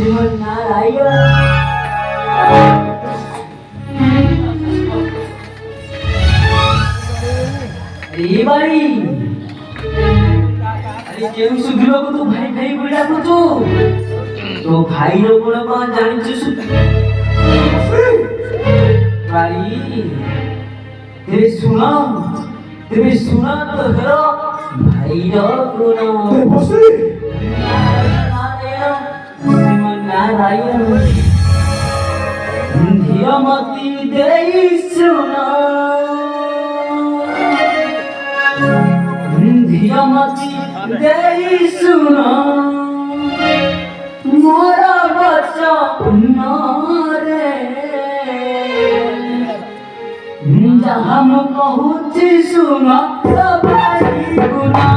श्रीमन्नारायण अरे भाई अरे केउ सुधीर को तू भाई भाई बोल डाकुचु तो भाई रो गुण कौन जानिछु भाई तेरे सुना तो हेरो भाई रो गुण नारायण धीरमती देई सुना धीरमती देई सुना मोरा वचन रे जहाँ मैं कहूँ सुना तो भाई गुना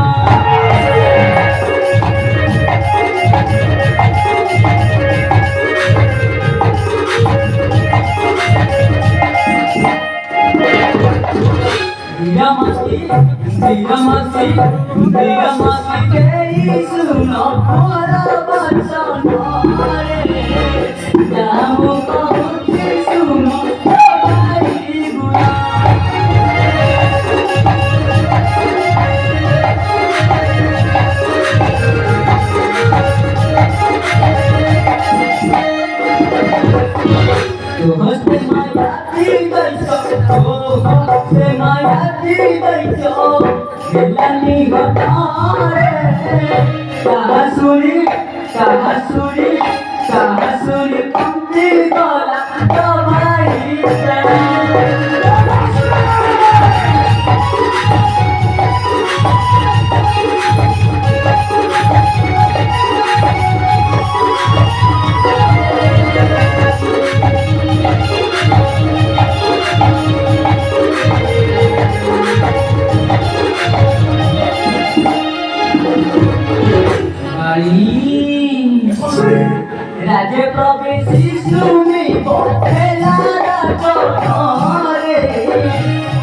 धीरमती देई सुनो मोरा वचन रे जहाँ मैं कहूँ सुनो तो भाई गुना हस्ते माया दी बैठो खेलानी घटारे कहा सुनी कुंती बोला तो भाई राजे प्रवेशी सुनी बोला रे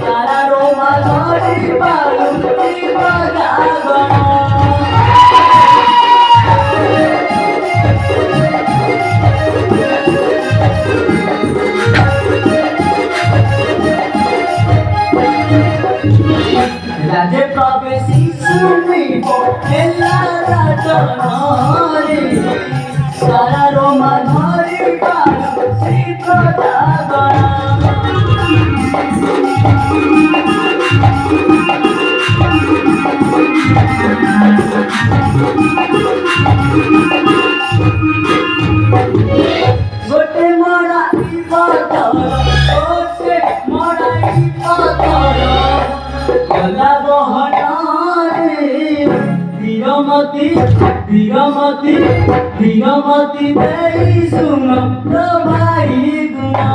तारा रोमा धरी बालुती बजागना राजे प्रवेशी सुनी बोला रे तारा रोमा धरी बालुती बजागना गोटे मराई पाथर गला बहनारे धीरमती देई सुनो तो भाई गुना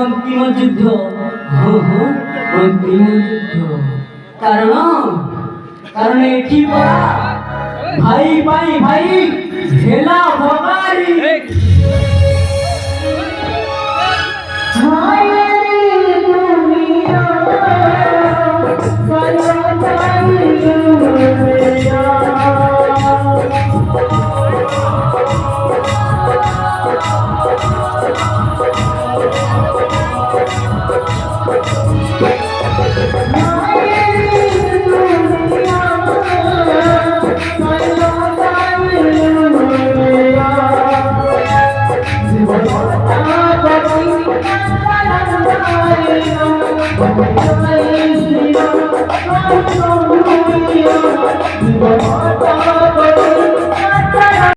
अंतिम युद्ध अंतिम युद्ध कारण एठी पड़ा भाई भाई भाई हेला भगारी दुनिया Bye.